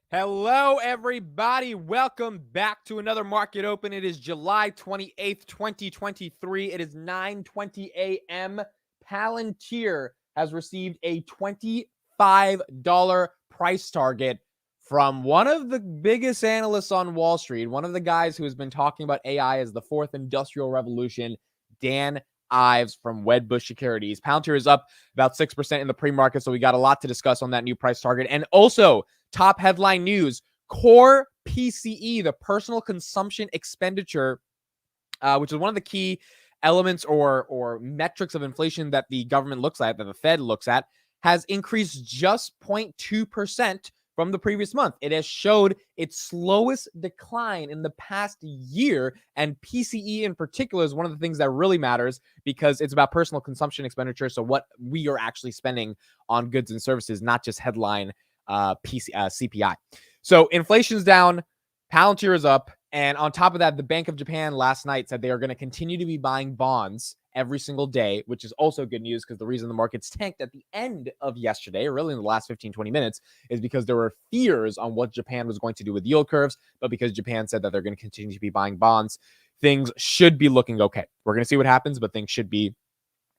Hello, everybody. Welcome back to another Market Open. It is July 28th, 2023. It is 9:20 a.m. Palantir has received a $25 price target from one of the biggest analysts on Wall Street, one of the guys who has been talking about AI as the fourth industrial revolution, Dan Ives from Wedbush Securities. Palantir is up about 6% in the pre-market, so we got a lot to discuss on that new price target. And also, top headline news, core PCE, the personal consumption expenditure, which is one of the key elements or metrics of inflation that the government looks at, that the Fed looks at, has increased just 0.2% from the previous month. It has showed its slowest decline in the past year, and PCE in particular is one of the things that really matters because it's about personal consumption expenditure, so what we are actually spending on goods and services, not just headline CPI. So inflation's down, Palantir is up, and on top of that, the Bank of Japan last night said they are going to continue to be buying bonds every single day, which is also good news because the reason the markets tanked at the end of yesterday, or really in the last 15, 20 minutes, is because there were fears on what Japan was going to do with yield curves, but because Japan said that they're going to continue to be buying bonds, things should be looking okay. We're going to see what happens, but things should be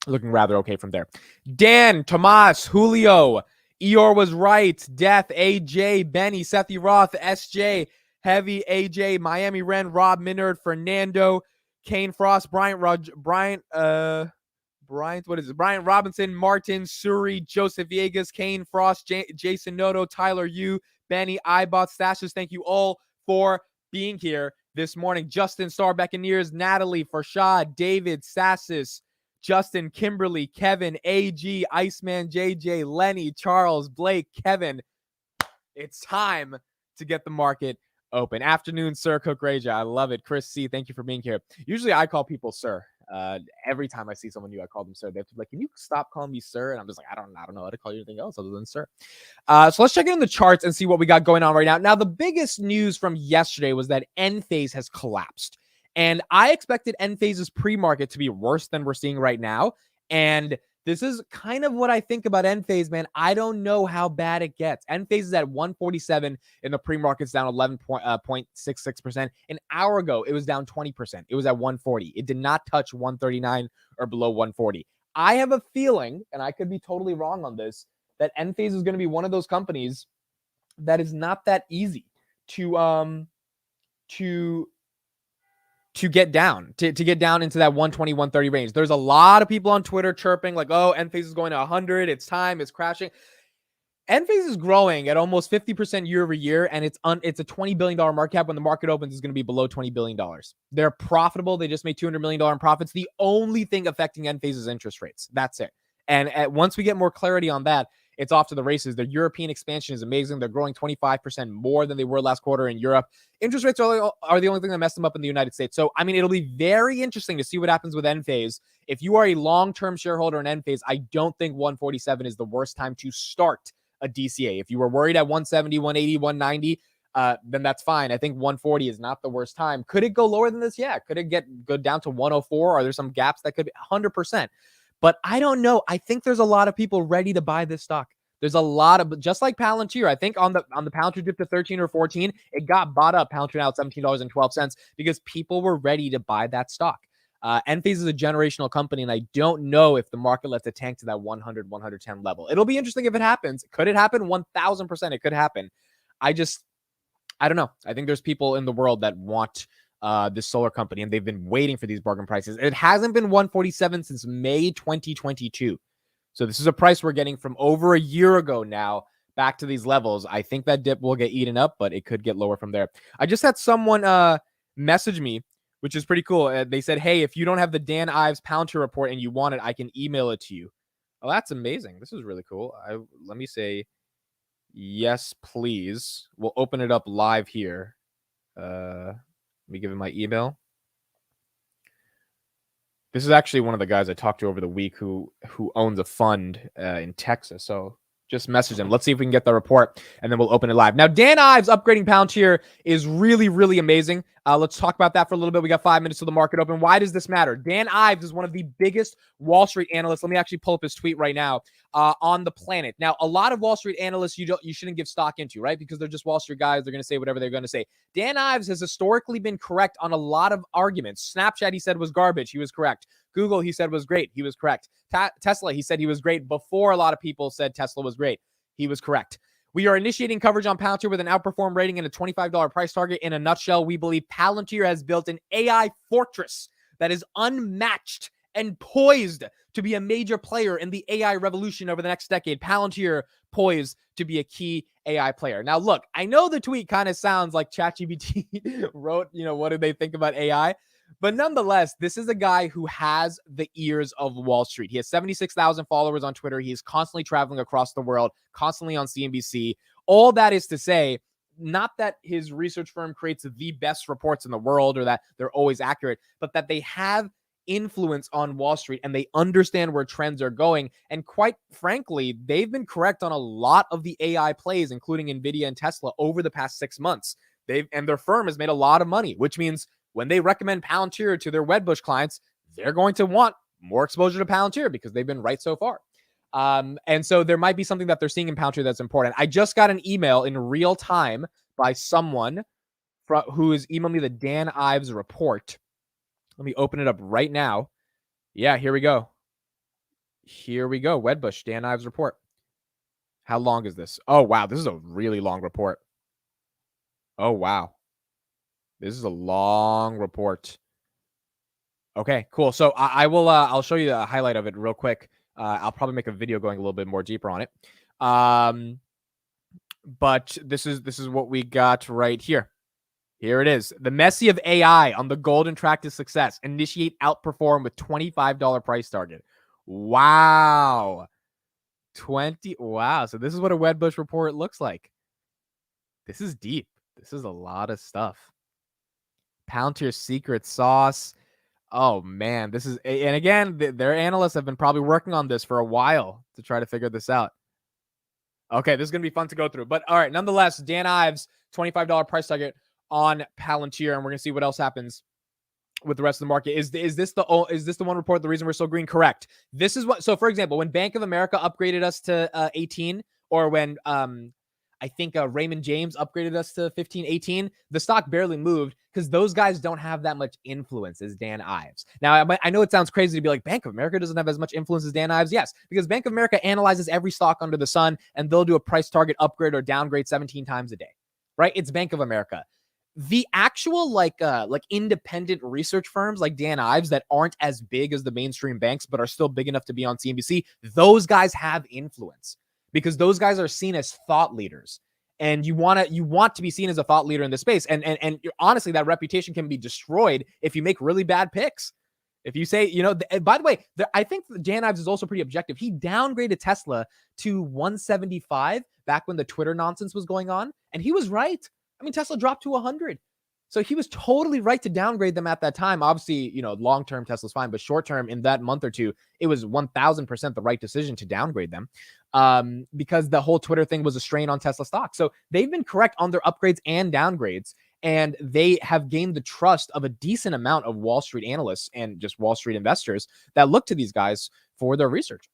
looking rather okay from there. Dan, Tomas, Julio, Eeyore was right, Death, AJ, Benny, Sethi Roth, SJ, Heavy, AJ, Miami Ren, Rob Minard, Fernando, Kane Frost, Bryant, Bryant, what is it? Bryant Robinson, Martin, Suri, Joseph Viegas, Kane Frost, Jason Noto, Tyler Yu, Benny, iBot, Stashes. Thank you all for being here this morning. Justin, Star Buccaneers, Natalie, Farshad, David, Sassis, Justin, Kimberly, Kevin, AG, Iceman, JJ, Lenny, Charles, Blake, Kevin. It's time to get the market open. Afternoon, Sir Cook Raja. I love it. Chris C., thank you for being here. Usually I call people sir. Every time I see someone new, I call them sir. They have to be like, can you stop calling me sir? And I'm just like, I don't know how to call you anything else other than sir. So let's check in the charts and see what we got going on right now. Now, the biggest news from yesterday was that Enphase has collapsed. And I expected Enphase's pre-market to be worse than we're seeing right now. And this is kind of what I think about Enphase, man. I don't know how bad it gets. Enphase is at 147 in the pre-market's down 11.66%. An hour ago, it was down 20%. It was at 140. It did not touch 139 or below 140. I have a feeling, and I could be totally wrong on this, that Enphase is going to be one of those companies that is not that easy to get down, to get down into that 120, 130 range. There's a lot of people on Twitter chirping like, oh, Enphase is going to 100. It's time. It's crashing. Enphase is growing at almost 50% year over year, and it's a $20 billion market cap. When the market opens, is going to be below $20 billion. They're profitable. They just made $200 million in profits. The only thing affecting Enphase is interest rates. That's it. And once we get more clarity on that, it's off to the races. Their European expansion is amazing. They're growing 25% more than they were last quarter in Europe. Interest rates are the only thing that messed them up in the United States. So, I mean, it'll be very interesting to see what happens with Enphase. If you are a long-term shareholder in Enphase, I don't think 147 is the worst time to start a DCA. If you were worried at 170, 180, 190, then that's fine. I think 140 is not the worst time. Could it go lower than this? Yeah. Could it go down to 104? Are there some gaps that could be 100%? But I don't know. I think there's a lot of people ready to buy this stock. There's a lot of, just like Palantir, I think on the Palantir dip to 13 or 14, it got bought up. Palantir now at $17.12 because people were ready to buy that stock. Enphase is a generational company, and I don't know if the market lets it tank to that 100, 110 level. It'll be interesting if it happens. Could it happen? 1,000% it could happen. I don't know. I think there's people in the world that want this solar company, and they've been waiting for these bargain prices. It hasn't been 147 since May 2022. So this is a price we're getting from over a year ago now back to these levels. I think that dip will get eaten up, but it could get lower from there. I just had someone message me, which is pretty cool. They said, hey, if you don't have the Dan Ives Palantir report and you want it, I can email it to you. Oh, that's amazing. This is really cool. Let me say, yes, please. We'll open it up live here. Let me give him my email. This is actually one of the guys I talked to over the week who owns a fund in Texas. So Just message him. Let's see if we can get the report, and then we'll open it live. Now, Dan Ives upgrading Palantir is really, really amazing. Let's talk about that for a little bit. We got 5 minutes till the market open. Why does this matter? Dan Ives is one of the biggest Wall Street analysts. Let me actually pull up his tweet right now on the planet. Now, a lot of Wall Street analysts you shouldn't give stock into, right? Because they're just Wall Street guys. They're going to say whatever they're going to say. Dan Ives has historically been correct on a lot of arguments. Snapchat, he said, was garbage. He was correct. Google, he said, was great. He was correct. Tesla, he said he was great before a lot of people said Tesla was great. He was correct. We are initiating coverage on Palantir with an outperform rating and a $25 price target. In a nutshell, we believe Palantir has built an AI fortress that is unmatched and poised to be a major player in the AI revolution over the next decade. Palantir poised to be a key AI player. Now, look, I know the tweet kind of sounds like ChatGPT wrote, what do they think about AI? But nonetheless, this is a guy who has the ears of Wall Street. He has 76,000 followers on Twitter. He is constantly traveling across the world, constantly on CNBC. All that is to say, not that his research firm creates the best reports in the world or that they're always accurate, but that they have influence on Wall Street and they understand where trends are going. And quite frankly, they've been correct on a lot of the AI plays, including NVIDIA and Tesla, over the past 6 months. And their firm has made a lot of money, which means when they recommend Palantir to their Wedbush clients, they're going to want more exposure to Palantir because they've been right so far. And so there might be something that they're seeing in Palantir that's important. I just got an email in real time by someone who is emailing me the Dan Ives report. Let me open it up right now. Yeah, here we go. Wedbush, Dan Ives report. How long is this? Oh, wow. This is a really long report. Oh, wow. This is a long report. Okay, cool. So I'll show you a highlight of it real quick. I'll probably make a video going a little bit more deeper on it. But this is what we got right here. Here it is. The Messi of AI on the golden track to success. Initiate outperform with $25 price target. Wow. Wow. So this is what a Wedbush report looks like. This is deep. This is a lot of stuff. Palantir secret sauce. Oh, man. This is, and again, their analysts have been probably working on this for a while to try to figure this out. Okay, this is going to be fun to go through. But all right, nonetheless, Dan Ives, $25 price target on Palantir, and we're going to see what else happens with the rest of the market. Is this the one report, the reason we're so green? Correct. This is what, so for example, when Bank of America upgraded us to 18, or when I think Raymond James upgraded us to 15, 18, the stock barely moved because those guys don't have that much influence as Dan Ives. Now, I know it sounds crazy to be like, Bank of America doesn't have as much influence as Dan Ives. Yes, because Bank of America analyzes every stock under the sun, and they'll do a price target upgrade or downgrade 17 times a day, right? It's Bank of America. The actual like independent research firms like Dan Ives that aren't as big as the mainstream banks, but are still big enough to be on CNBC, those guys have influence, because those guys are seen as thought leaders, and you want to be seen as a thought leader in this space. And honestly, that reputation can be destroyed if you make really bad picks. If you say, by the way, I think Dan Ives is also pretty objective. He downgraded Tesla to 175 back when the Twitter nonsense was going on, and he was right. I mean, Tesla dropped to 100. So he was totally right to downgrade them at that time. Obviously, long-term Tesla's fine, but short-term in that month or two, it was 1000% the right decision to downgrade them because the whole Twitter thing was a strain on Tesla stock. So they've been correct on their upgrades and downgrades, and they have gained the trust of a decent amount of Wall Street analysts and just Wall Street investors that look to these guys for their research.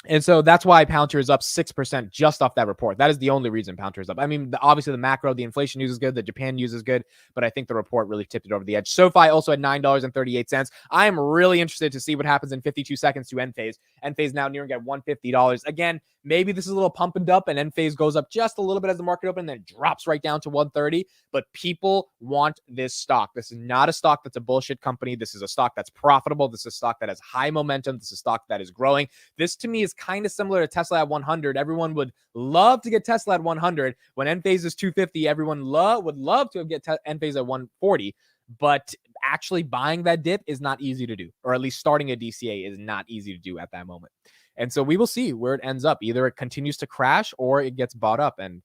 And so that's why Palantir is up 6% just off that report. That is the only reason Palantir is up. I mean, obviously the macro, the inflation news is good. The Japan news is good, but I think the report really tipped it over the edge. SoFi also at $9.38. I am really interested to see what happens in 52 seconds to Enphase. Enphase now nearing at $150. Again, maybe this is a little pump and dump, and Enphase goes up just a little bit as the market opens, and then drops right down to 130. But people want this stock. This is not a stock that's a bullshit company. This is a stock that's profitable. This is a stock that has high momentum. This is a stock that is growing. This to me is kind of similar to Tesla at 100. Everyone would love to get Tesla at 100. When Enphase is 250, everyone would love to get Enphase at 140. But actually buying that dip is not easy to do, or at least starting a DCA is not easy to do at that moment. And so we will see where it ends up. Either it continues to crash or it gets bought up, and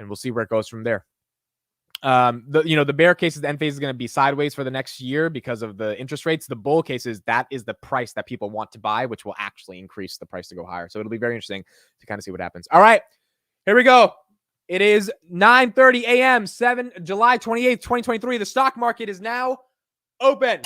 we'll see where it goes from there. The bear case is the Enphase is going to be sideways for the next year because of the interest rates. The bull case is that is the price that people want to buy, which will actually increase the price to go higher. So it'll be very interesting to kind of see what happens. All right, here we go. It is 9:30 a.m. July 28th, 2023. The stock market is now open.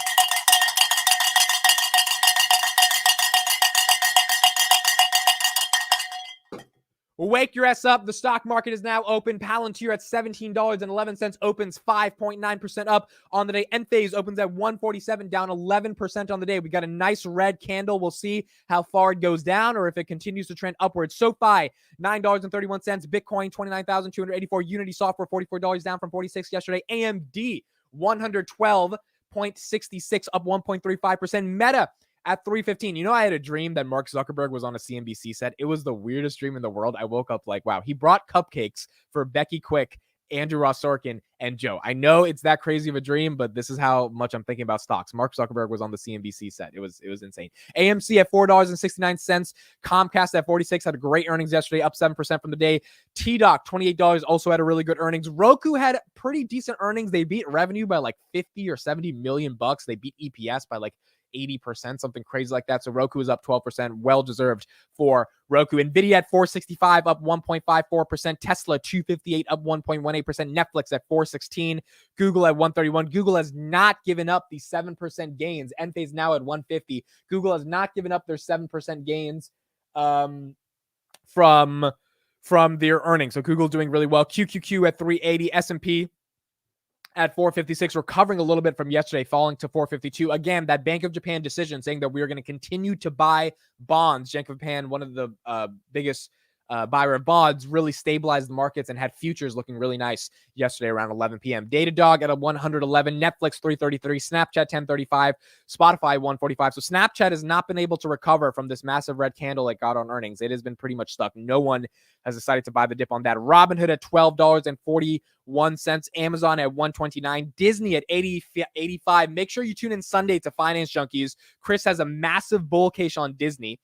Wake your ass up. The stock market is now open. Palantir at $17.11 opens 5.9% up on the day. Enphase opens at 147, down 11% on the day. We got a nice red candle. We'll see how far it goes down or if it continues to trend upwards. SoFi, $9.31. Bitcoin, 29,284. Unity Software, $44, down from 46 yesterday. AMD, 112.66, up 1.35%. Meta, at 3:15. You know, I had a dream that Mark Zuckerberg was on a CNBC set. It was the weirdest dream in the world. I woke up like, wow, he brought cupcakes for Becky Quick, Andrew Ross Sorkin, and Joe. I know it's that crazy of a dream, but this is how much I'm thinking about stocks. Mark Zuckerberg was on the CNBC set. It was insane. AMC at $4.69. Comcast at 46 had a great earnings yesterday, up 7% from the day. TDoc, $28, also had a really good earnings. Roku had pretty decent earnings. They beat revenue by like 50 or 70 million bucks. They beat EPS by like 80%, something crazy like that. So Roku is up 12%, well deserved for Roku. Nvidia at 465, up 1.54%. Tesla 258, up 1.18%. Netflix at 416. Google at 131. Google has not given up the 7% gains. Enphase now at 150. Google has not given up their 7% gains from their earnings. So Google doing really well. QQQ at 380. S&P at 456, recovering a little bit from yesterday, falling to 452. Again, that Bank of Japan decision saying that we are going to continue to buy bonds. Bank of Japan, one of the biggest buyer of bonds, really stabilized the markets and had futures looking really nice yesterday around 11 p.m. Datadog at a 111, Netflix 333, Snapchat 1035, Spotify 145. So Snapchat has not been able to recover from this massive red candle it got on earnings. It has been pretty much stuck. No one has decided to buy the dip on that. Robinhood at $12.41, Amazon at $129, Disney at $85. Make sure you tune in Sunday to Finance Junkies. Chris has a massive bull case on Disney.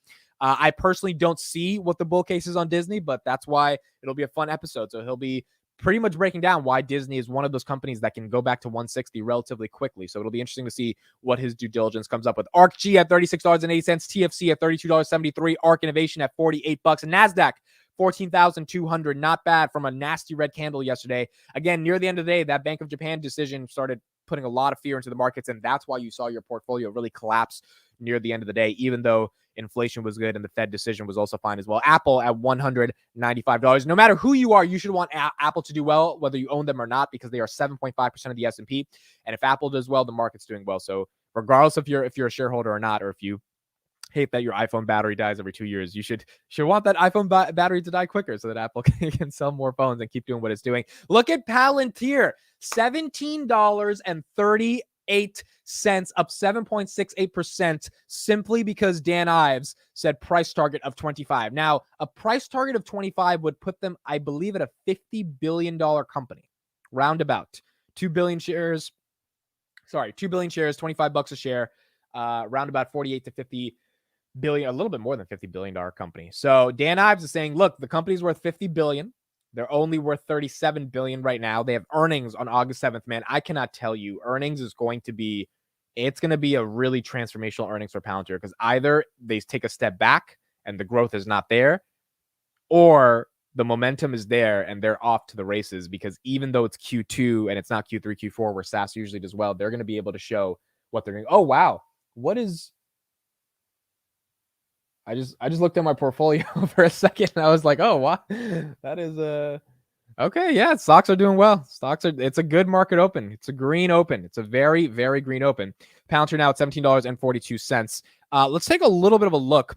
I personally don't see what the bull case is on Disney, but that's why it'll be a fun episode. So he'll be pretty much breaking down why Disney is one of those companies that can go back to 160 relatively quickly. So it'll be interesting to see what his due diligence comes up with. ARKG at $36.80, TFC at $32.73, ARK Innovation at $48, and NASDAQ 14,200. Not bad from a nasty red candle yesterday. Again, near the end of the day, that Bank of Japan decision started putting a lot of fear into the markets, and that's why you saw your portfolio really collapse near the end of the day, even though inflation was good and the Fed decision was also fine as well. Apple at $195. No matter who you are, you should want Apple to do well, whether you own them or not, because they are 7.5% of the S&P. And if Apple does well, the market's doing well. So regardless if you're a shareholder or not, or if you hate that your iPhone battery dies every 2 years, you should want that iPhone battery to die quicker so that Apple can sell more phones and keep doing what it's doing. Look at Palantir, $17.38, up 7.68%, simply because Dan Ives said price target of 25. Now, a price target of 25 would put them, I believe, at a $50 billion company, roundabout. 2 billion shares, 25 bucks a share, roundabout 48 to 50 billion, a little bit more than $50 billion company. So Dan Ives is saying, look, the company's worth $50 billion. They're only worth $37 billion right now. They have earnings on August 7th, man. I cannot tell you, earnings is going to be, it's going to be a really transformational earnings for Palantir, because either they take a step back and the growth is not there, or the momentum is there and they're off to the races, because even though it's Q2 and it's not Q3, Q4, where SaaS usually does well, they're going to be able to show what they're doing. Oh, wow. What is... I just looked at my portfolio for a second and I was like, oh, what? That is okay. Yeah, stocks are doing well. It's a good market open. It's a green open. It's a very, very green open. Palantir now at $17.42. Let's take a little bit of a look.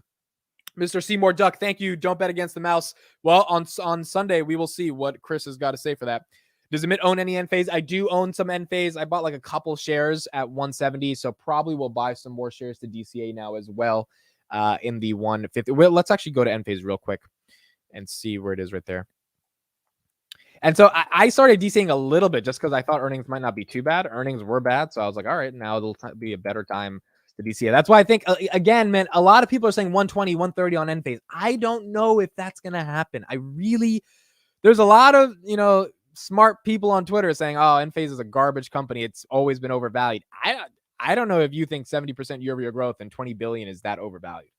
Mr. Seymour Duck, thank you. Don't bet against the mouse. Well, on Sunday, we will see what Chris has got to say for that. Does Amit own any Enphase? I do own some Enphase. I bought like a couple shares at 170, so probably will buy some more shares to DCA now as well. In the 150. Well, let's actually go to Enphase real quick and see where it is right there. And so I started DCing a little bit just because I thought earnings might not be too bad. Earnings were bad. So I was like, all right, now it'll be a better time to DCA. That's why I think, again, man, a lot of people are saying 120, 130 on Enphase. I don't know if that's going to happen. There's a lot of, smart people on Twitter saying, "Oh, Enphase is a garbage company. It's always been overvalued." I don't know if you think 70% year-over-year growth and 20 billion is that overvalued.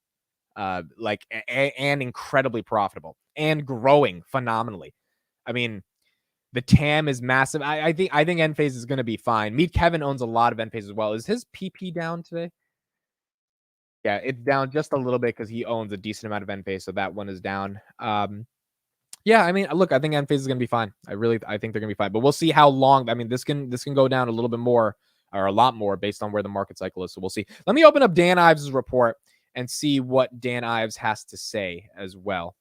And incredibly profitable and growing phenomenally. I mean, the TAM is massive. I think Enphase is going to be fine. Meet Kevin owns a lot of Enphase as well. Is his PP down today? Yeah, it's down just a little bit because he owns a decent amount of Enphase, so that one is down. Yeah, I mean, look, I think Enphase is going to be fine. I think they're going to be fine, but we'll see how long. I mean, this can go down a little bit more or a lot more based on where the market cycle is. So we'll see. Let me open up Dan Ives' report and see what Dan Ives has to say as well.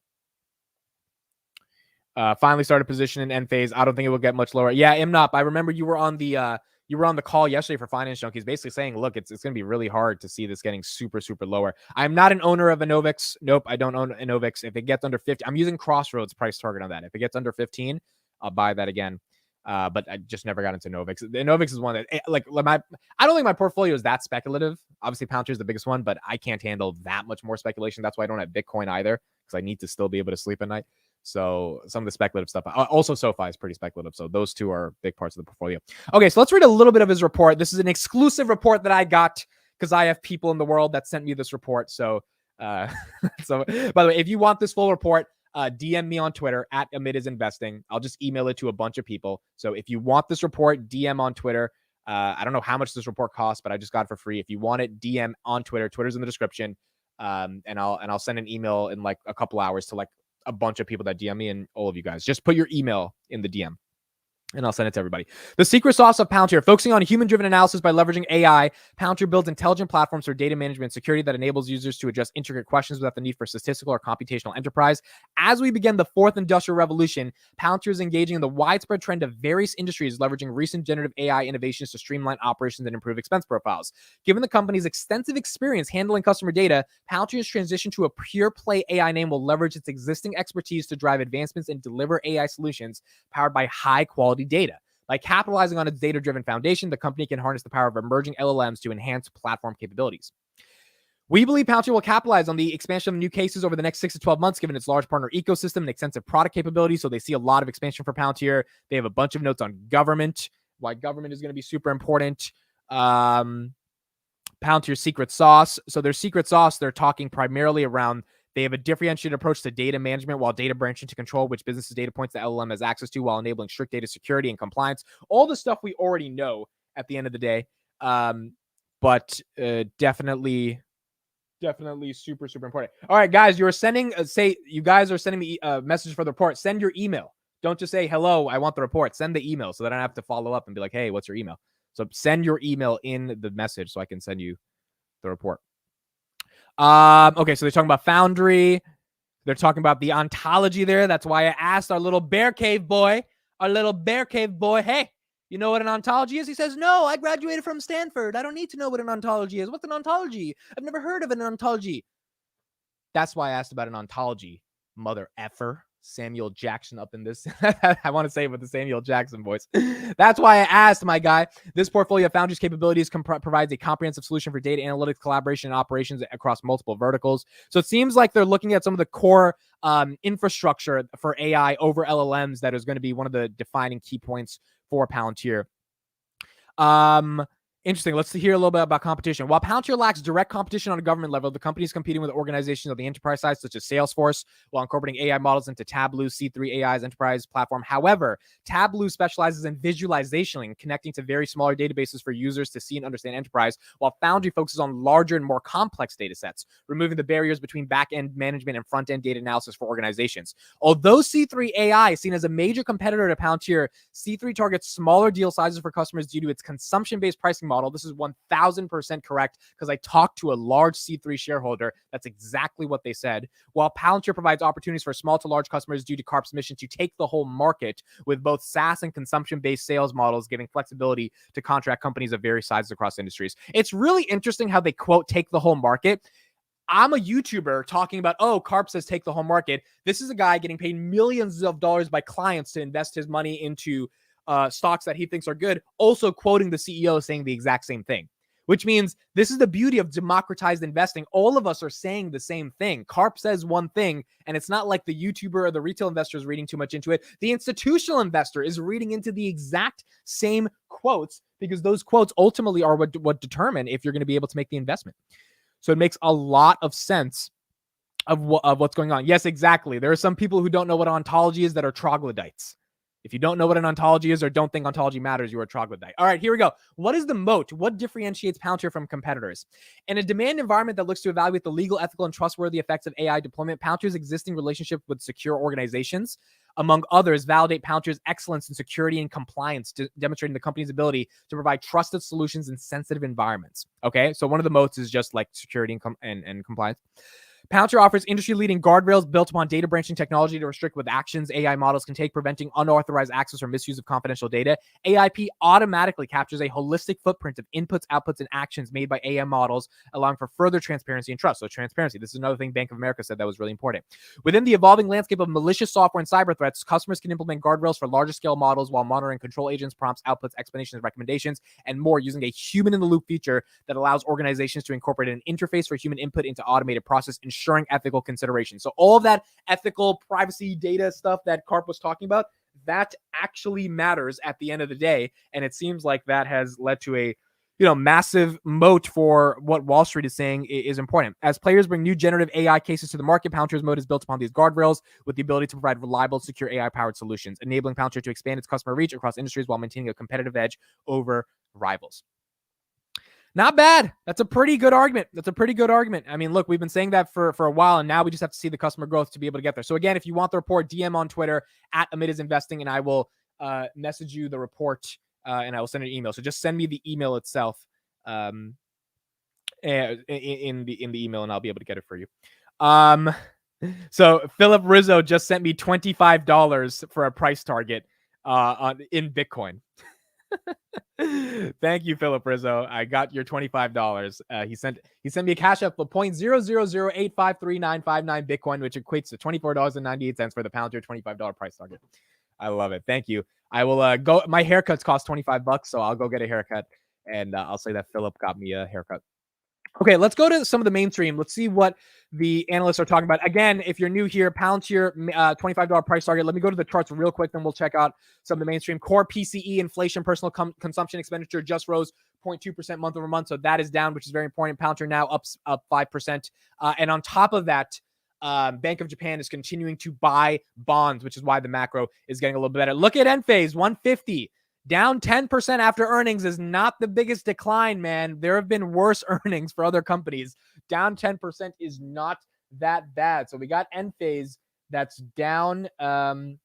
Finally started position in Enphase. I don't think it will get much lower. Yeah, Imnop, I remember you were on the call yesterday for Finance Junkies, basically saying, look, it's going to be really hard to see this getting super, super lower. I'm not an owner of Enovix. Nope, I don't own Enovix. If it gets under 50, I'm using Crossroads price target on that. If it gets under 15, I'll buy that again. But I just never got into Enovix. Enovix is one that, I don't think my portfolio is that speculative. Obviously, Palantir is the biggest one, but I can't handle that much more speculation. That's why I don't have Bitcoin either, because I need to still be able to sleep at night. So some of the speculative stuff. Also, SoFi is pretty speculative. So those two are big parts of the portfolio. Okay, so let's read a little bit of his report. This is an exclusive report that I got because I have people in the world that sent me this report. So, by the way, if you want this full report, DM me on Twitter at @AmitIsInvesting. I'll just email it to a bunch of people. So if you want this report, DM on Twitter. I don't know how much this report costs, but I just got it for free. If you want it, DM on Twitter. Twitter's in the description. And I'll send an email in like a couple hours to like a bunch of people that DM me and all of you guys. Just put your email in the DM. And I'll send it to everybody. The secret sauce of Palantir, focusing on human-driven analysis by leveraging AI, Palantir builds intelligent platforms for data management and security that enables users to address intricate questions without the need for statistical or computational enterprise. As we begin the fourth industrial revolution, Palantir is engaging in the widespread trend of various industries leveraging recent generative AI innovations to streamline operations and improve expense profiles. Given the company's extensive experience handling customer data, Palantir's transition to a pure-play AI name will leverage its existing expertise to drive advancements and deliver AI solutions powered by high-quality data. By capitalizing on its data-driven foundation, the company can harness the power of emerging LLMs to enhance platform capabilities. We believe Palantir will capitalize on the expansion of new cases over the next 6 to 12 months, given its large partner ecosystem and extensive product capabilities. So they see a lot of expansion for Palantir. They have a bunch of notes on government, why government is going to be super important. Palantir's secret sauce. So their secret sauce, they're talking primarily around they have a differentiated approach to data management while data branching to control which businesses' data points the LLM has access to while enabling strict data security and compliance. All the stuff we already know at the end of the day. But definitely super, super important. All right, guys, you're sending, you guys are sending me a message for the report. Send your email. Don't just say, hello, I want the report. Send the email so that I don't have to follow up and be like, hey, what's your email? So send your email in the message so I can send you the report. Okay, so they're talking about Foundry. They're talking about the ontology there. That's why I asked our little bear cave boy, hey, you know what an ontology is? He says, no, I graduated from Stanford. I don't need to know what an ontology is. What's an ontology? I've never heard of an ontology. That's why I asked about an ontology, mother effer. Samuel Jackson up in this. I want to say it with the Samuel Jackson voice. That's why I asked, my guy. This portfolio of Foundry's capabilities provides a comprehensive solution for data analytics, collaboration, and operations across multiple verticals. So it seems like they're looking at some of the core infrastructure for AI over LLMs that is going to be one of the defining key points for Palantir. Interesting. Let's hear a little bit about competition. While Palantir lacks direct competition on a government level, the company is competing with organizations on the enterprise side, such as Salesforce, while incorporating AI models into Tableau, C3 AI's enterprise platform. However, Tableau specializes in visualization and connecting to very smaller databases for users to see and understand enterprise, while Foundry focuses on larger and more complex data sets, removing the barriers between back-end management and front-end data analysis for organizations. Although C3 AI is seen as a major competitor to Palantir, C3 targets smaller deal sizes for customers due to its consumption-based pricing model. This is 1000% correct because I talked to a large C3 shareholder. That's exactly what they said. While Palantir provides opportunities for small to large customers due to Carp's mission to take the whole market with both SaaS and consumption-based sales models, giving flexibility to contract companies of various sizes across industries. It's really interesting how they quote take the whole market. I'm a YouTuber talking about, oh, Carp says take the whole market. This is a guy getting paid millions of dollars by clients to invest his money into stocks that he thinks are good, also quoting the CEO saying the exact same thing. which means this is the beauty of democratized investing. All of us are saying the same thing. Karp says one thing, and it's not like the YouTuber or the retail investor is reading too much into it. The institutional investor is reading into the exact same quotes, because those quotes ultimately are what determine if you're going to be able to make the investment. So it makes a lot of sense of what's going on. Yes, exactly. There are some people who don't know what ontology is that are troglodytes. If you don't know what an ontology is or don't think ontology matters, you're a troglodyte. All right, here we go. What is the moat? What differentiates Palantir from competitors? In a demand environment that looks to evaluate the legal, ethical, and trustworthy effects of AI deployment, Palantir's existing relationship with secure organizations, among others, validate Palantir's excellence in security and compliance, demonstrating the company's ability to provide trusted solutions in sensitive environments. Okay, so one of the moats is just like security and compliance. Palantir offers industry-leading guardrails built upon data branching technology to restrict what actions AI models can take, preventing unauthorized access or misuse of confidential data. AIP automatically captures a holistic footprint of inputs, outputs, and actions made by AI models, allowing for further transparency and trust. So transparency, this is another thing Bank of America said that was really important. Within the evolving landscape of malicious software and cyber threats, customers can implement guardrails for larger scale models while monitoring control agents, prompts, outputs, explanations, recommendations, and more using a human-in-the-loop feature that allows organizations to incorporate an interface for human input into automated process, ensuring ethical consideration. So all of that ethical privacy data stuff that Karp was talking about, that actually matters at the end of the day. And it seems like that has led to a massive moat for what Wall Street is saying is important. As players bring new generative AI cases to the market, Palantir's moat is built upon these guardrails with the ability to provide reliable, secure AI-powered solutions, enabling Palantir to expand its customer reach across industries while maintaining a competitive edge over rivals. Not bad. That's a pretty good argument. I mean, look, we've been saying that for a while, and now we just have to see the customer growth to be able to get there. So again, if you want the report, DM on Twitter at @AmitIsInvesting, and I will message you the report, and I will send an email. So just send me the email itself in the email, and I'll be able to get it for you. So Philip Rizzo just sent me $25 for a price target in Bitcoin. Thank you, Philip Rizzo. I got your $25. He sent me a cash up of 0.000853959 Bitcoin, which equates to $24.98 for the Palantir $25 price target. I love it. Thank you. I will go. My haircuts cost $25, so I'll go get a haircut, and I'll say that Philip got me a haircut. Okay, let's go to some of the mainstream. Let's see what the analysts are talking about. Again, if you're new here, Palantir, $25 price target. Let me go to the charts real quick, then we'll check out some of the mainstream. Core PCE inflation, personal consumption expenditure just rose 0.2% month over month, so that is down, which is very important. Palantir now up 5%. And on top of that, Bank of Japan is continuing to buy bonds, which is why the macro is getting a little bit better. Look at Enphase, 150. Down 10% after earnings is not the biggest decline, man. There have been worse earnings for other companies. Down 10% is not that bad. So we got Enphase that's down to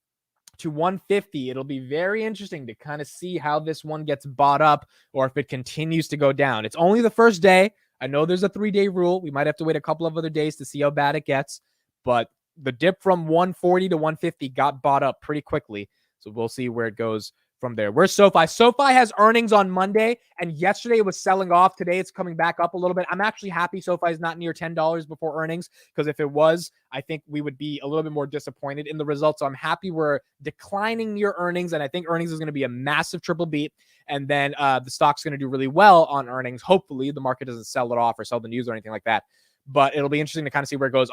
150. It'll be very interesting to kind of see how this one gets bought up or if it continues to go down. It's only the first day. I know there's a 3-day rule. We might have to wait a couple of other days to see how bad it gets. But the dip from 140 to 150 got bought up pretty quickly. So we'll see where it goes from there. Where's SoFi? SoFi has earnings on Monday, and yesterday it was selling off. Today it's coming back up a little bit. I'm actually happy SoFi is not near $10 before earnings, because if it was, I think we would be a little bit more disappointed in the results. So I'm happy we're declining near earnings, and I think earnings is going to be a massive triple beat, and then the stock's going to do really well on earnings. Hopefully the market doesn't sell it off or sell the news or anything like that, but it'll be interesting to kind of see where it goes.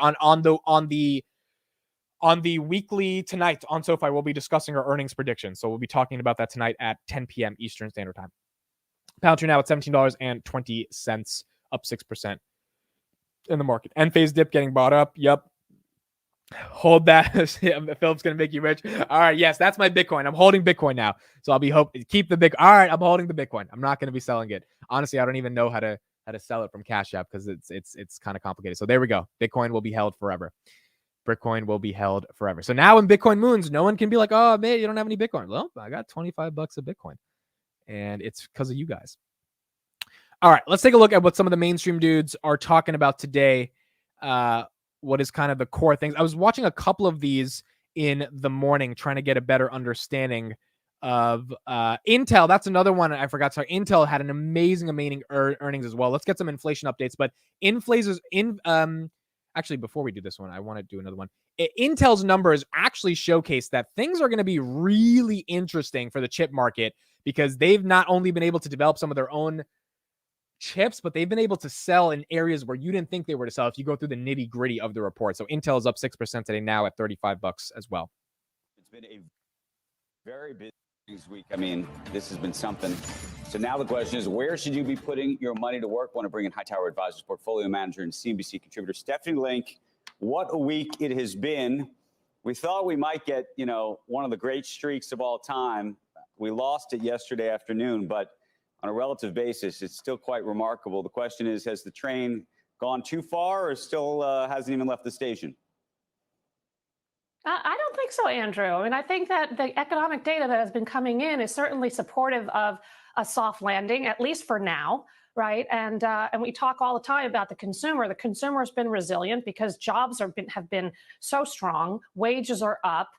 On the weekly tonight on SoFi, we'll be discussing our earnings predictions. So we'll be talking about that tonight at 10 p.m. Eastern Standard Time. Palantir now at $17.20, up 6% in the market. Enphase dip getting bought up. Yep. Hold that. Philip's going to make you rich. All right. Yes, that's my Bitcoin. I'm holding Bitcoin now. So I'll be keep the Bitcoin. All right. I'm holding the Bitcoin. I'm not going to be selling it. Honestly, I don't even know how to sell it from Cash App because it's kind of complicated. So there we go. Bitcoin will be held forever. Bitcoin will be held forever. So now when Bitcoin moons, no one can be like, oh, man, you don't have any Bitcoin. Well, I got $25 of Bitcoin, and it's because of you guys. All right, let's take a look at what some of the mainstream dudes are talking about today. What is kind of the core things. I was watching a couple of these in the morning, trying to get a better understanding of Intel. That's another one I forgot. Sorry, Intel had an amazing earnings as well. Let's get some inflation updates. But actually, before we do this one, I want to do another one. Intel's numbers actually showcase that things are going to be really interesting for the chip market, because they've not only been able to develop some of their own chips, but they've been able to sell in areas where you didn't think they were to sell if you go through the nitty gritty of the report. So Intel is up 6% today, now at $35 as well. It's been a very busy week. I mean, this has been something. So now the question is, where should you be putting your money to work? I want to bring in Hightower Advisors portfolio manager and CNBC contributor Stephanie Link. What a week it has been. We thought we might get, one of the great streaks of all time. We lost it yesterday afternoon, but on a relative basis, it's still quite remarkable. The question is, has the train gone too far or still hasn't even left the station? I don't think so, Andrew. I mean, I think that the economic data that has been coming in is certainly supportive of a soft landing, at least for now, right? And we talk all the time about the consumer. The consumer has been resilient because jobs have been so strong. Wages are up.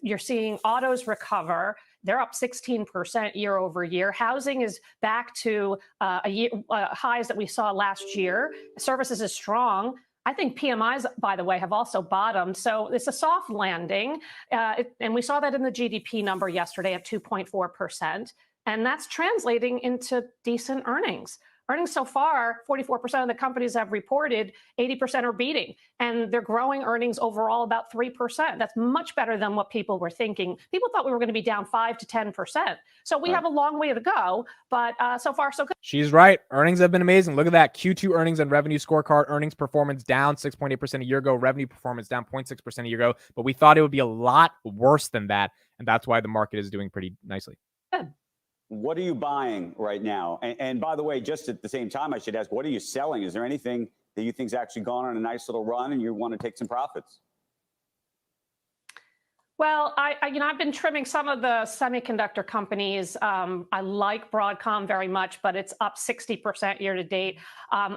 You're seeing autos recover. They're up 16% year over year. Housing is back to highs that we saw last year. Services is strong. I think PMIs, by the way, have also bottomed. So it's a soft landing. And we saw that in the GDP number yesterday at 2.4%. And that's translating into decent earnings. Earnings so far, 44% of the companies have reported, 80% are beating. And they're growing earnings overall about 3%. That's much better than what people were thinking. People thought we were going to be down 5 to 10%. So we have a long way to go, but so far so good. She's right. Earnings have been amazing. Look at that. Q2 earnings and revenue scorecard. Earnings performance down 6.8% a year ago. Revenue performance down 0.6% a year ago. But we thought it would be a lot worse than that. And that's why the market is doing pretty nicely. Good. What are you buying right now? And by the way, just at the same time, I should ask, what are you selling? Is there anything that you think's actually gone on a nice little run and you want to take some profits? Well, I've been trimming some of the semiconductor companies. I like Broadcom very much, but it's up 60% year to date. I'm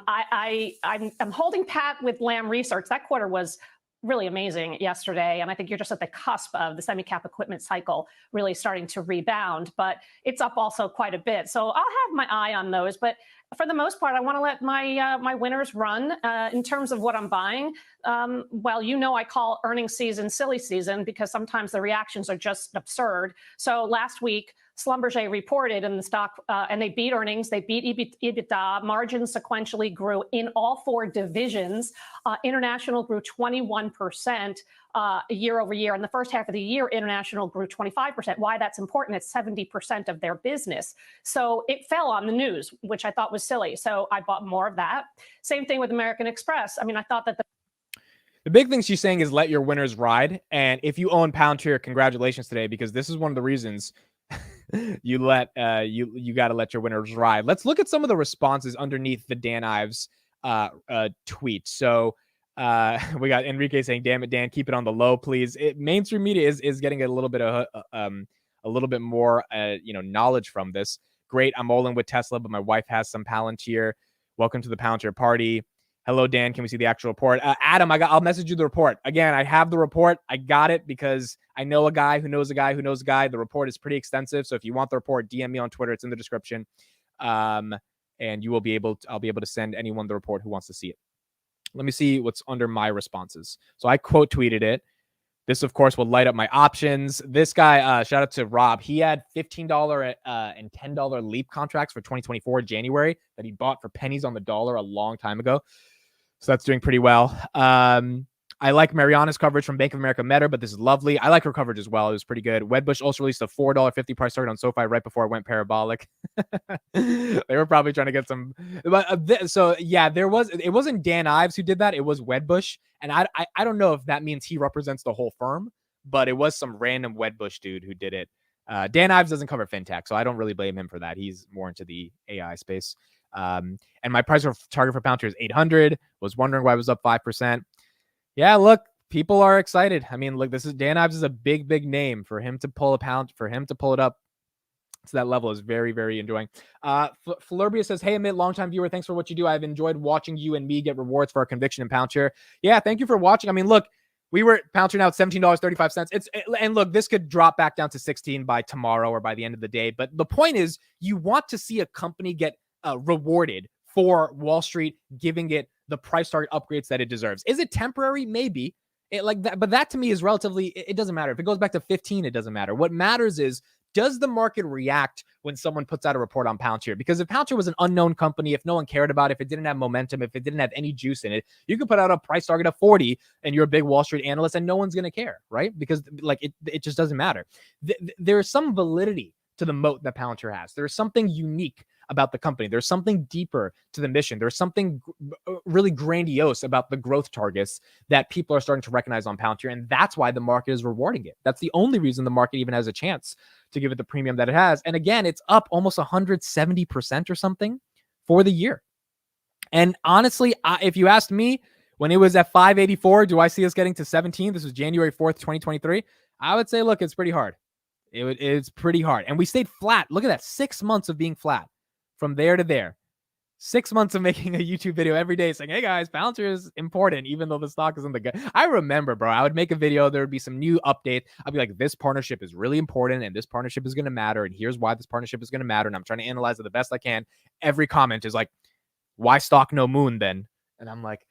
holding pat with Lam Research. That quarter was really amazing yesterday. And I think you're just at the cusp of the semi-cap equipment cycle really starting to rebound, but it's up also quite a bit. So I'll have my eye on those. But for the most part, I want to let my winners run in terms of what I'm buying. Well, I call earnings season silly season because sometimes the reactions are just absurd. So last week, Schlumberger reported in the stock, and they beat earnings, they beat EBITDA, margins sequentially grew in all four divisions. International grew 21% year over year. In the first half of the year, international grew 25%. Why that's important, it's 70% of their business. So it fell on the news, which I thought was silly. So I bought more of that. Same thing with American Express. I mean, I thought that the big thing she's saying is let your winners ride. And if you own Palantir, congratulations today, because this is one of the reasons you got to let your winners ride. Let's look at some of the responses underneath the Dan Ives tweet. So we got Enrique saying, "Damn it, Dan, keep it on the low, please." Mainstream media is getting a little bit of a little bit more knowledge from this. Great, I'm all in with Tesla, but my wife has some Palantir. Welcome to the Palantir party. Hello, Dan. Can we see the actual report? Adam, I'll message you the report. Again, I have the report. I got it because I know a guy who knows a guy who knows a guy. The report is pretty extensive. So if you want the report, DM me on Twitter. It's in the description. And I'll be able to send anyone the report who wants to see it. Let me see what's under my responses. So I quote tweeted it. This, of course, will light up my options. This guy, shout out to Rob. He had $15 and $10 leap contracts for 2024 January that he bought for pennies on the dollar a long time ago. So that's doing pretty well. I like Mariana's coverage from Bank of America Meta, but this is lovely. I like her coverage as well. It was pretty good. Wedbush also released a $4.50 price target on SoFi right before it went parabolic. They were probably trying to get some. But so yeah, it wasn't Dan Ives who did that. It was Wedbush, and I don't know if that means he represents the whole firm, but it was some random Wedbush dude who did it. Dan Ives doesn't cover fintech, so I don't really blame him for that. He's more into the AI space. And my price target for Palantir is 800. Was wondering why it was up 5%. Yeah, look, people are excited. I mean, look, Dan Ives is a big name. For him to pull it up to that level is very, very enjoying. Flurbia says, "Hey, Amit, longtime viewer. Thanks for what you do. I've enjoyed watching you and me get rewards for our conviction in Palantir." Yeah, thank you for watching. I mean, look, we were Palantir now at $17.35. And look, this could drop back down to 16 by tomorrow or by the end of the day. But the point is, you want to see a company get rewarded for Wall Street giving it the price target upgrades that it deserves. Is it temporary? Maybe. But that to me is relatively, it doesn't matter. If it goes back to 15, it doesn't matter. What matters is, does the market react when someone puts out a report on Palantir. Because if Palantir was an unknown company, if no one cared about it, if it didn't have momentum, if it didn't have any juice in it, you could put out a price target of 40 and you're a big Wall Street analyst and no one's going to care, right? Because like it just doesn't matter. There's some validity to the moat that Palantir has. There's something unique about the company. There's something deeper to the mission. There's something really grandiose about the growth targets that people are starting to recognize on Palantir. And that's why the market is rewarding it. That's the only reason the market even has a chance to give it the premium that it has. And again, it's up almost 170% or something for the year. And honestly, if you asked me when it was at 584, do I see us getting to 17? This was January 4th, 2023. I would say, look, it's pretty hard. It's pretty hard. And we stayed flat. Look at that. 6 months of being flat from there to there. 6 months of making a YouTube video every day saying, hey guys, Palantir is important, even though the stock isn't the good. I remember, bro, I would make a video. There would be some new update. I'd be like, this partnership is really important and this partnership is going to matter. And here's why this partnership is going to matter. And I'm trying to analyze it the best I can. Every comment is like, why stock no moon then? And I'm like,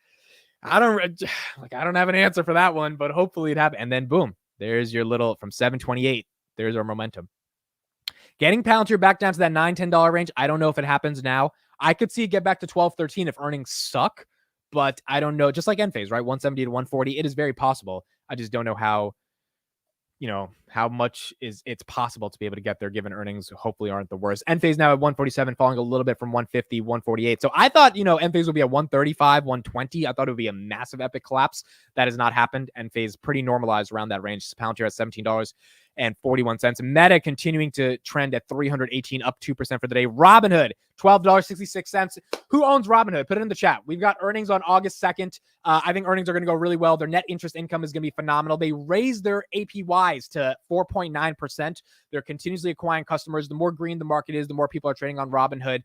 I don't have an answer for that one, but hopefully it happens. And then boom, there's your little from 728. There's our momentum. Getting Palantir back down to that $9, $10 range. I don't know if it happens now. I could see it get back to 12, 13 if earnings suck, but I don't know. Just like Enphase, right? 170 to 140. It is very possible. I just don't know how much it's possible to be able to get there given earnings hopefully aren't the worst. Enphase now at 147, falling a little bit from 150, 148. So I thought, Enphase would be at 135, 120. I thought it would be a massive epic collapse. That has not happened. Enphase pretty normalized around that range. Palantir at $17.41. Meta continuing to trend at 318, up 2% for the day. Robinhood, $12.66. Who owns Robinhood? Put it in the chat. We've got earnings on August 2nd. I think earnings are going to go really well. Their net interest income is going to be phenomenal. They raised their APYs to 4.9%. They're continuously acquiring customers. The more green the market is, the more people are trading on Robinhood.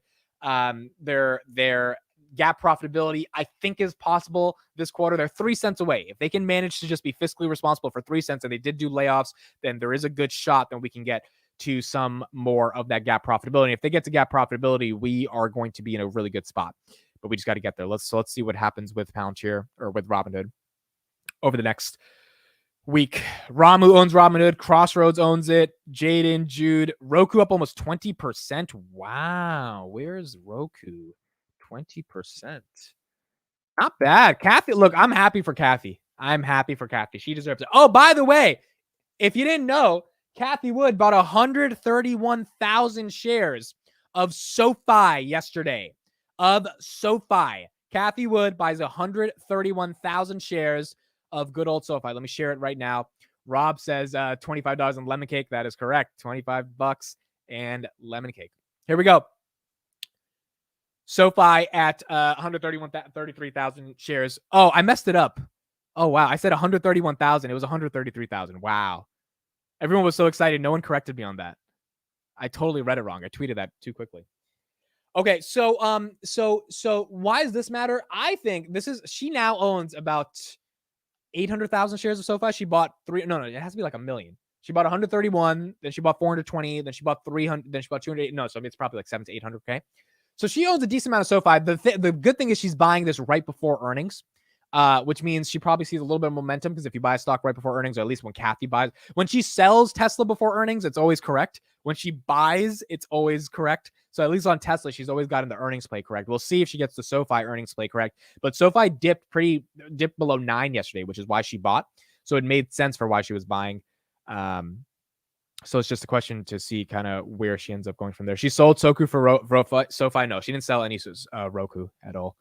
Their GAAP profitability, I think, is possible this quarter. They're 3 cents away. If they can manage to just be fiscally responsible for 3 cents, and they did do layoffs, then there is a good shot that we can get to some more of that GAAP profitability. If they get to GAAP profitability, we are going to be in a really good spot. But we just got to get there. Let's see what happens with Palantir or with Robinhood over the next week. Ramu owns Robinhood. Crossroads owns it. Jaden, Jude, Roku up almost 20%. Wow, where's Roku? 20%. Not bad. Kathy, look, I'm happy for Kathy. She deserves it. Oh, by the way, if you didn't know, Kathy Wood bought 131,000 shares of SoFi yesterday. Kathy Wood buys 131,000 shares of good old SoFi. Let me share it right now. Rob says $25 on lemon cake. That is correct. $25 and lemon cake. Here we go. SoFi at 33,000 shares. Oh, I messed it up. Oh, wow. I said 131,000. It was 133,000. Wow. Everyone was so excited. No one corrected me on that. I totally read it wrong. I tweeted that too quickly. Okay, so why does this matter? I think she now owns about 800,000 shares of SoFi. She bought it has to be like 1 million. She bought 131, then she bought 420, then she bought 300, then she bought 200. No, so it's probably like 700 to 800K. So she owns a decent amount of SoFi. The good thing is she's buying this right before earnings, which means she probably sees a little bit of momentum, because if you buy a stock right before earnings, or at least when Kathy buys, when she sells Tesla before earnings, it's always correct. When she buys, it's always correct. So at least on Tesla, she's always gotten the earnings play correct. We'll see if she gets the SoFi earnings play correct. But SoFi dipped below 9 yesterday, which is why she bought. So it made sense for why she was buying. So it's just a question to see kind of where she ends up going from there. She sold Roku for SoFi. No, she didn't sell any Roku at all.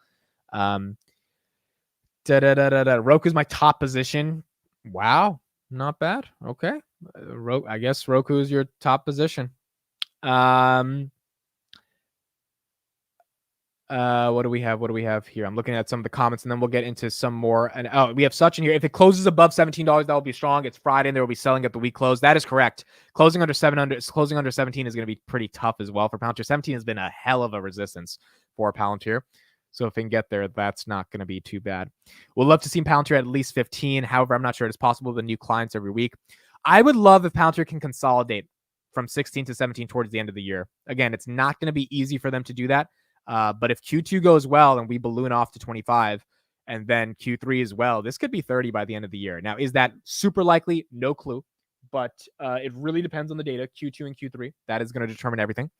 Roku's my top position. Wow, not bad. Okay, I guess Roku is your top position. What do we have here? I'm looking at some of the comments, and then we'll get into some more. And we have Sachin here. If it closes above $17, that will be strong. It's Friday, and there will be selling at the week close. That is correct. Closing under 17 is going to be pretty tough as well for Palantir. 17 has been a hell of a resistance for Palantir. So if we can get there, that's not going to be too bad. We'll love to see Palantir at least 15. However, I'm not sure it's possible with new clients every week. I would love if Palantir can consolidate from 16 to 17 towards the end of the year. Again, it's not going to be easy for them to do that. But if Q2 goes well and we balloon off to 25, and then Q3 as well, this could be 30 by the end of the year. Now, is that super likely? No clue. but it really depends on the data, Q2 and Q3. That is going to determine everything.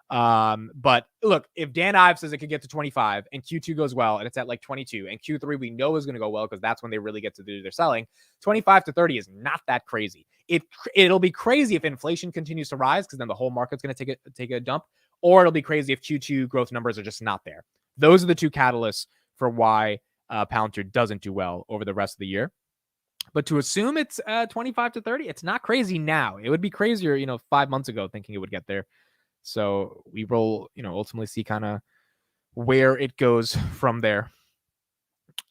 But look, if Dan Ives says it could get to 25 and Q2 goes well and it's at like 22 and Q3 we know is going to go well because that's when they really get to do their selling, 25 to 30 is not that crazy. It'll be crazy if inflation continues to rise because then the whole market's going to take a dump, or it'll be crazy if Q2 growth numbers are just not there. Those are the two catalysts for why Palantir doesn't do well over the rest of the year. But to assume it's 25 to 30, it's not crazy now. It would be crazier, 5 months ago thinking it would get there. So we will, ultimately see kind of where it goes from there.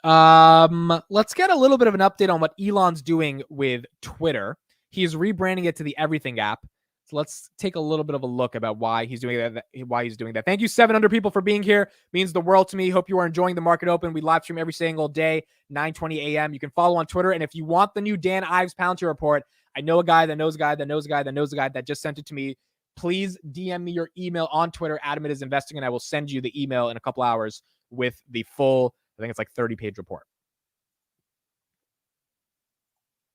Let's get a little bit of an update on what Elon's doing with Twitter. He's rebranding it to the Everything app. So let's take a little bit of a look about why he's doing that. Thank you, 700 people, for being here. Means the world to me. Hope you are enjoying the market open. We live stream every single day, 9:20 a.m. You can follow on Twitter. And if you want the new Dan Ives Palantir report, I know a guy that knows a guy that knows a guy that knows a guy that just sent it to me. Please DM me your email on Twitter, @ItIsInvesting, and I will send you the email in a couple hours with the full, I think it's like 30-page report.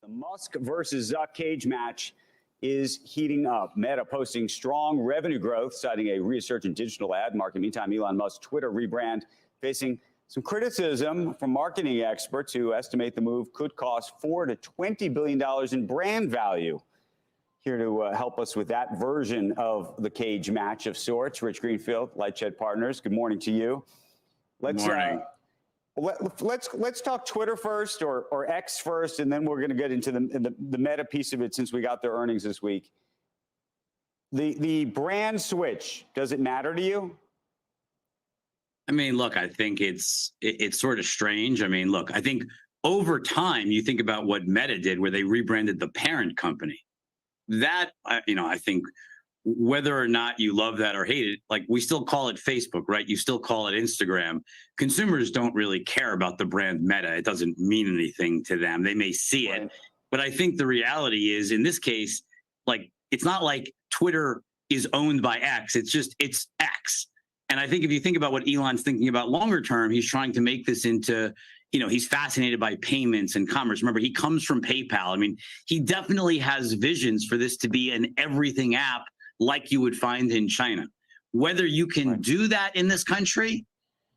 The Musk versus Zuck cage match is heating up. Meta posting strong revenue growth, citing a resurgent digital ad market. Meantime, Elon Musk's Twitter rebrand facing some criticism from marketing experts who estimate the move could cost $4 to $20 billion in brand value. Here to help us with that version of the cage match of sorts, Rich Greenfield, Lightshed Partners. Good morning to you. Good morning. Let's talk Twitter first, or X first, and then we're going to get into the meta piece of it since we got their earnings this week. The brand switch, does it matter to you? I mean, look, I think it's sort of strange. I mean, look, I think over time, you think about what Meta did, where they rebranded the parent company. That, I think whether or not you love that or hate it, like we still call it Facebook, right? You still call it Instagram. Consumers don't really care about the brand Meta. It doesn't mean anything to them. They may see it, but I think the reality is in this case, like, it's not like Twitter is owned by X. It's X. And I think if you think about what Elon's thinking about longer term, he's trying to make this into, he's fascinated by payments and commerce. Remember, he comes from PayPal. I mean, he definitely has visions for this to be an everything app like you would find in China. Whether you can do that in this country,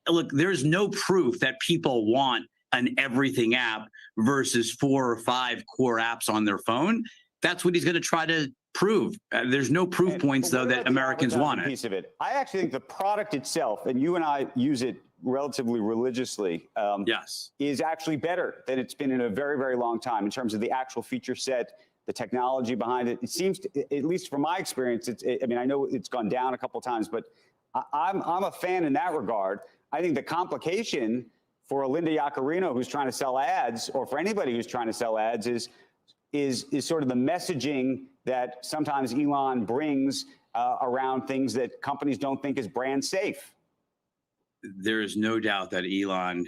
look, there's no proof that people want an everything app versus 4 or 5 core apps on their phone. That's what he's going to try to prove. There's no proof points, though, that Americans want it. Piece of it. I actually think the product itself, and you and I use it relatively religiously, yes, is actually better than it's been in a very, very long time in terms of the actual feature set, the technology behind it. It seems, at least from my experience, I know it's gone down a couple of times, but I'm a fan in that regard. I think the complication for a Linda Yaccarino who's trying to sell ads, or for anybody who's trying to sell ads, is sort of the messaging that sometimes Elon brings around things that companies don't think is brand safe. There is no doubt that Elon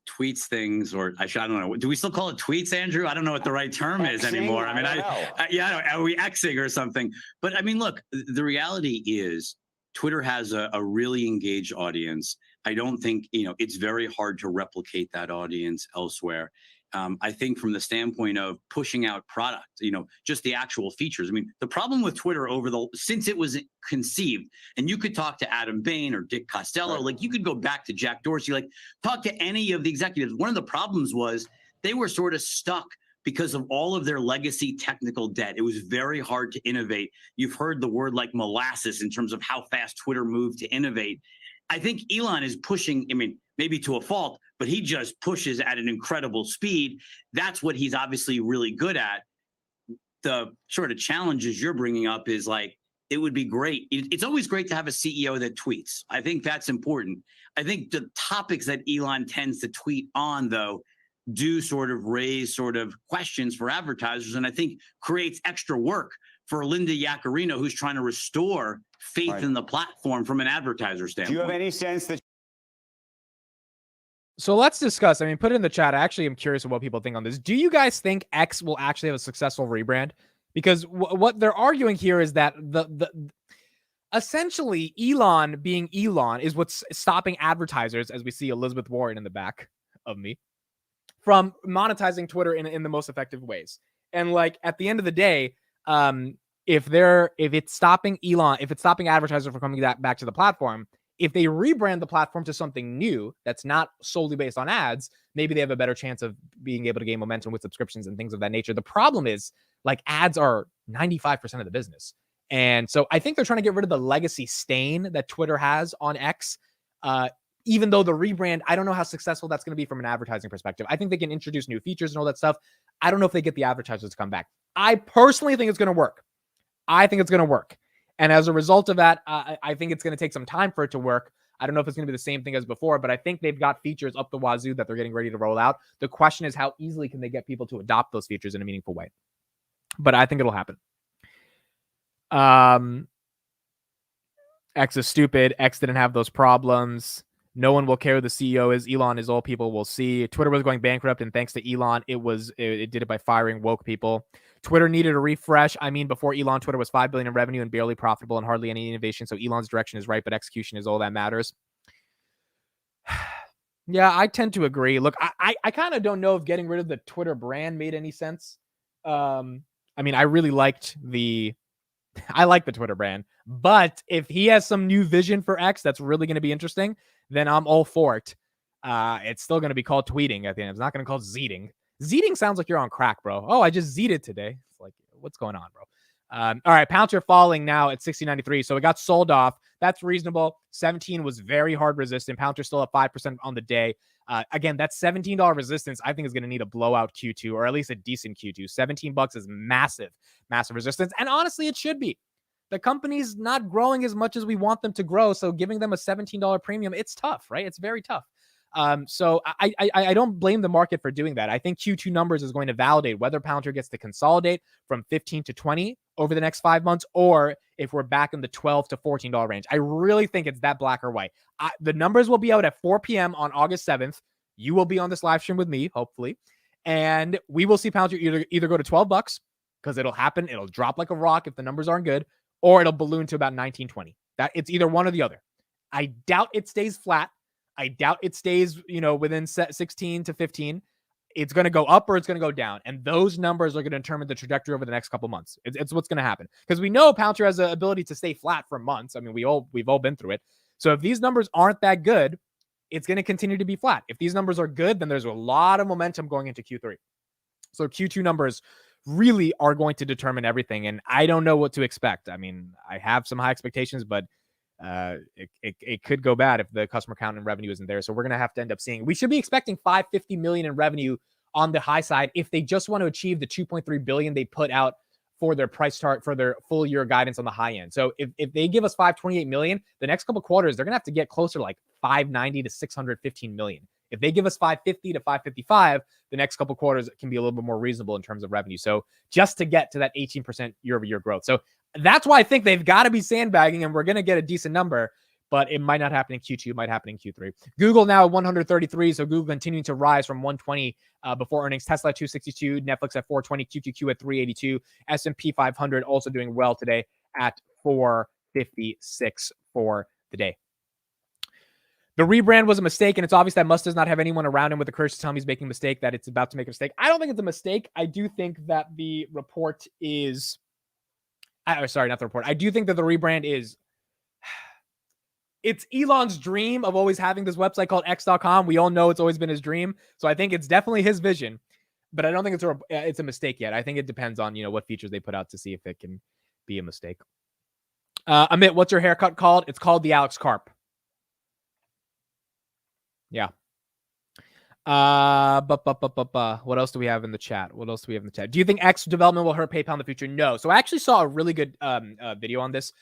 tweets things, or I don't know. Do we still call it tweets, Andrew? I don't know what the right term is anymore. I mean, are we Xing or something? But I mean, look, the reality is Twitter has a really engaged audience. I don't think, it's very hard to replicate that audience elsewhere. I think from the standpoint of pushing out product, just the actual features. I mean, the problem with Twitter since it was conceived, and you could talk to Adam Bain or Dick Costello, right. Like you could go back to Jack Dorsey, like talk to any of the executives. One of the problems was they were sort of stuck because of all of their legacy technical debt. It was very hard to innovate. You've heard the word like molasses in terms of how fast Twitter moved to innovate. I think Elon is pushing, maybe to a fault, but he just pushes at an incredible speed. That's what he's obviously really good at. The sort of challenges you're bringing up is like, it would be great. It's always great to have a CEO that tweets. I think that's important. I think the topics that Elon tends to tweet on, though, do sort of raise sort of questions for advertisers, and I think creates extra work for Linda Yaccarino, who's trying to restore faith in the platform from an advertiser standpoint. Do you have any sense that? So let's discuss. Put it in the chat. I actually am curious of what people think on this. Do you guys think X will actually have a successful rebrand? Because what they're arguing here is that essentially Elon being Elon is what's stopping advertisers, as we see Elizabeth Warren in the back of me, from monetizing Twitter in the most effective ways. And like at the end of the day, if it's stopping advertisers from coming back to the platform, if they rebrand the platform to something new that's not solely based on ads, maybe they have a better chance of being able to gain momentum with subscriptions and things of that nature. The problem is like ads are 95% of the business. And so I think they're trying to get rid of the legacy stain that Twitter has on X. Even though the rebrand, I don't know how successful that's going to be from an advertising perspective. I think they can introduce new features and all that stuff. I don't know if they get the advertisers to come back. I personally think it's going to work. And as a result of that, I think it's going to take some time for it to work. I don't know if it's going to be the same thing as before, but I think they've got features up the wazoo that they're getting ready to roll out. The question is how easily can they get people to adopt those features in a meaningful way? But I think it'll happen. X is stupid. X didn't have those problems. No one will care who the CEO is. Elon is all people will see. Twitter was going bankrupt, and thanks to Elon, it did it by firing woke people. Twitter needed a refresh. I mean, before Elon, Twitter was $5 billion in revenue and barely profitable and hardly any innovation. So Elon's direction is right, but execution is all that matters. Yeah, I tend to agree. Look, I kind of don't know if getting rid of the Twitter brand made any sense. I mean, I like the Twitter brand, but if he has some new vision for X that's really going to be interesting, then I'm all for it. It's still going to be called tweeting at the end. It's not going to be called zeeting. Zeeting sounds like you're on crack, bro. Oh, I just zeeted today. It's like, what's going on, bro? All right, Palantir falling now at 60.93. So it got sold off. That's reasonable. 17 was very hard resistant. Palantir still at 5% on the day. Again, that $17 resistance, I think, is going to need a blowout Q2 or at least a decent Q2. $17 is massive, massive resistance. And honestly, it should be. The company's not growing as much as we want them to grow. So giving them a $17 premium, it's tough, right? It's very tough. So I don't blame the market for doing that. I think Q2 numbers is going to validate whether Palantir gets to consolidate from 15 to 20 over the next 5 months, or if we're back in the $12 to $14 range. I really think it's that black or white. The numbers will be out at 4 p.m. on August 7th. You will be on this live stream with me, hopefully. And we will see Palantir either go to $12, because it'll happen. It'll drop like a rock if the numbers aren't good, or it'll balloon to about 19-20. That it's either one or the other. I doubt it stays flat. I doubt it stays, within 16 to 15. It's going to go up or it's going to go down. And those numbers are going to determine the trajectory over the next couple months. It's what's going to happen. Because we know Palantir has the ability to stay flat for months. I mean, we've all been through it. So if these numbers aren't that good, it's going to continue to be flat. If these numbers are good, then there's a lot of momentum going into Q3. So Q2 numbers really are going to determine everything. And I don't know what to expect. I mean, I have some high expectations, but it could go bad if the customer count and revenue isn't there. So we're going to have to end up seeing, we should be expecting $550 million in revenue on the high side if they just want to achieve the $2.3 billion they put out for their price chart for their full year guidance on the high end. So if they give us $528 million, the next couple quarters, they're going to have to get closer to like $590 to $615 million. If they give us 550 to 555, the next couple quarters can be a little bit more reasonable in terms of revenue. So just to get to that 18% year over year growth. So that's why I think they've got to be sandbagging, and we're going to get a decent number, but it might not happen in Q2. It might happen in Q3. Google now at 133. So Google continuing to rise from 120 before earnings. Tesla at 262, Netflix at 420, QQQ at 382, S&P 500 also doing well today at 456 for the day. The rebrand was a mistake, and it's obvious that Musk does not have anyone around him with the courage to tell him he's making a mistake, that it's about to make a mistake. I don't think it's a mistake. I do think that the report is... sorry, not the report. I do think that the rebrand is... It's Elon's dream of always having this website called X.com. We all know it's always been his dream. So I think it's definitely his vision, but I don't think it's a mistake yet. I think it depends on, what features they put out to see if it can be a mistake. Amit, what's your haircut called? It's called the Alex Carp. Yeah. What else do we have in the chat? Do you think X development will hurt PayPal in the future? No. So I actually saw a really good video on this.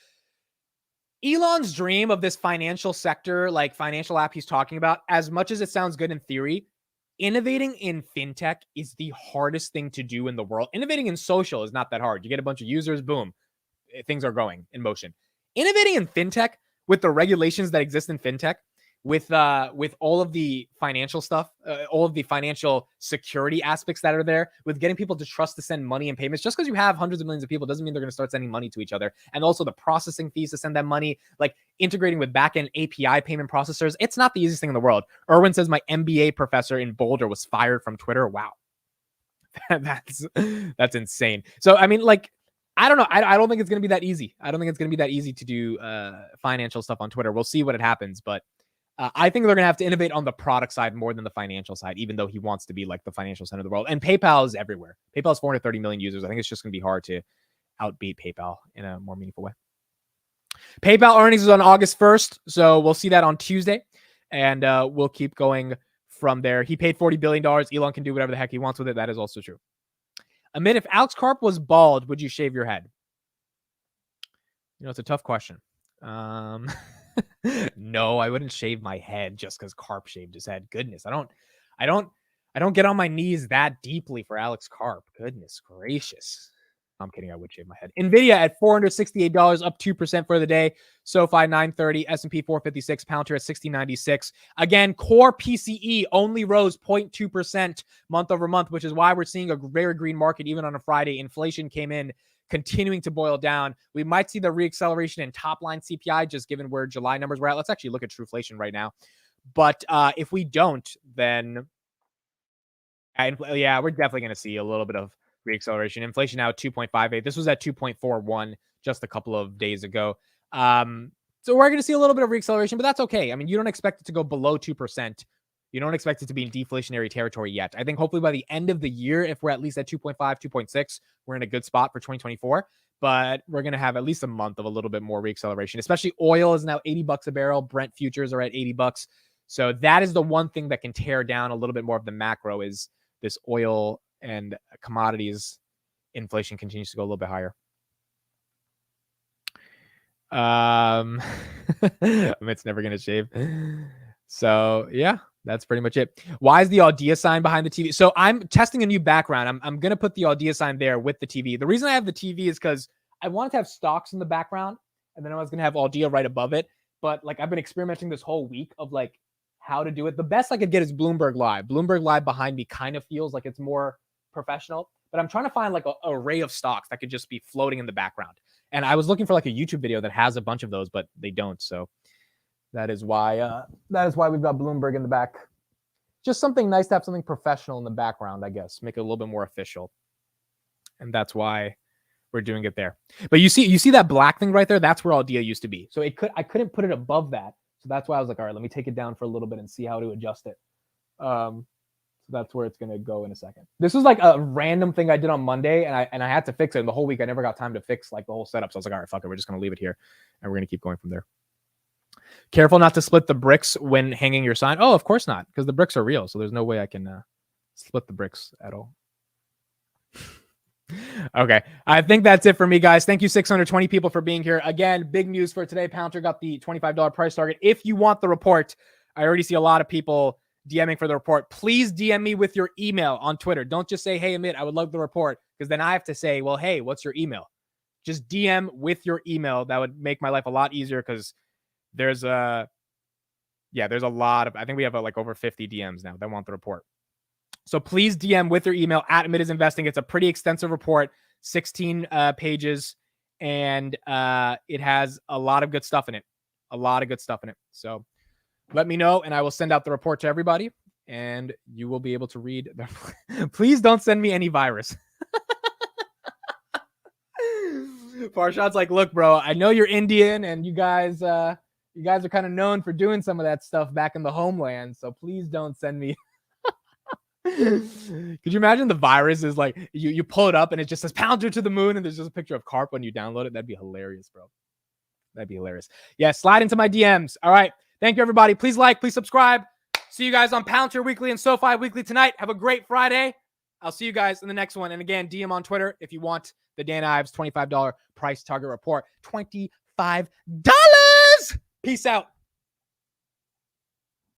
Elon's dream of this financial sector, like financial app he's talking about, as much as it sounds good in theory, innovating in fintech is the hardest thing to do in the world. Innovating in social is not that hard. You get a bunch of users, boom, things are going in motion. Innovating in fintech with the regulations that exist in fintech, with all of the financial stuff, all of the financial security aspects that are there, with getting people to trust to send money and payments. Just because you have hundreds of millions of people doesn't mean they're going to start sending money to each other. And also the processing fees to send that money, like integrating with backend API payment processors. It's not the easiest thing in the world. Erwin says my MBA professor in Boulder was fired from Twitter. Wow. That's insane. So, I mean, like, I don't know. I don't think it's going to be that easy. I don't think it's going to be that easy to do financial stuff on Twitter. We'll see what happens. But I think they're going to have to innovate on the product side more than the financial side, even though he wants to be like the financial center of the world. And PayPal is everywhere. PayPal has 430 million users. I think it's just going to be hard to outbeat PayPal in a more meaningful way. PayPal earnings is on August 1st. So we'll see that on Tuesday. And we'll keep going from there. He paid $40 billion. Elon can do whatever the heck he wants with it. That is also true. Amit, if Alex Karp was bald, would you shave your head? You know, it's a tough question. No, I wouldn't shave my head just because Karp shaved his head. Goodness, I don't get on my knees that deeply for Alex Karp. Goodness gracious. I'm kidding. I would shave my head. Nvidia at $468, up 2% for the day. SoFi 930, S&P 456, Palantir at 6096. Again, core PCE only rose 0.2% month over month, which is why we're seeing a very green market even on a Friday. Inflation came in, continuing to boil down. We might see the reacceleration in top line CPI, just given where July numbers were at. Let's actually look at Trueflation right now. But if we don't, then yeah, we're definitely going to see a little bit of reacceleration. Inflation now at 2.58. This was at 2.41 just a couple of days ago. So we're going to see a little bit of reacceleration, but that's okay. I mean, you don't expect it to go below 2%. You don't expect it to be in deflationary territory yet. I think hopefully by the end of the year, if we're at least at 2.5, 2.6, we're in a good spot for 2024. But we're going to have at least a month of a little bit more reacceleration, especially oil is now $80 a barrel. Brent futures are at $80. So that is the one thing that can tear down a little bit more of the macro is this oil and commodities inflation continues to go a little bit higher. It's never going to shave. So yeah, that's pretty much it. Why is the Audea sign behind the TV? So I'm testing a new background. I'm going to put the Audea sign there with the TV. The reason I have the TV is because I wanted to have stocks in the background and then I was going to have Audea right above it. But like I've been experimenting this whole week of like how to do it. The best I could get is Bloomberg Live. Bloomberg Live behind me kind of feels like it's more professional, but I'm trying to find like an array of stocks that could just be floating in the background. And I was looking for like a YouTube video that has a bunch of those, but they don't. So that is why we've got Bloomberg in the back. Just something nice to have something professional in the background, I guess, make it a little bit more official. And that's why we're doing it there. But you see that black thing right there? That's where Audea used to be. So I couldn't put it above that. So that's why I was like, all right, let me take it down for a little bit and see how to adjust it. So that's where it's going to go in a second. This was like a random thing I did on Monday and I had to fix it. And the whole week I never got time to fix like the whole setup. So I was like, all right, fuck it. We're just going to leave it here and we're going to keep going from there. Careful not to split the bricks when hanging your sign. Oh, of course not, because the bricks are real. So there's no way I can split the bricks at all. Okay, I think that's it for me, guys. Thank you, 620 people, for being here. Again, big news for today. Palantir got the $25 price target. If you want the report, I already see a lot of people DMing for the report. Please DM me with your email on Twitter. Don't just say, hey, Amit, I would love the report, because then I have to say, well, hey, what's your email? Just DM with your email. That would make my life a lot easier, because there's a lot of, I think we have like over 50 DMs now that want the report. So please DM with your email at Amit is Investing. It's a pretty extensive report, 16 pages, and it has a lot of good stuff in it. So let me know, and I will send out the report to everybody, and you will be able to read. Please don't send me any virus. Farshad's like, look, bro, I know you're Indian, and you guys are kind of known for doing some of that stuff back in the homeland, so please don't send me. Could you imagine the virus is like you pull it up and it just says Palantir to the moon and there's just a picture of Karp when you download it? That'd be hilarious, bro. That'd be hilarious. Yeah, slide into my DMs. All right. Thank you, everybody. Please like, please subscribe. See you guys on Palantir Weekly and SoFi Weekly tonight. Have a great Friday. I'll see you guys in the next one. And again, DM on Twitter if you want the Dan Ives $25 price target report. $25. Peace out.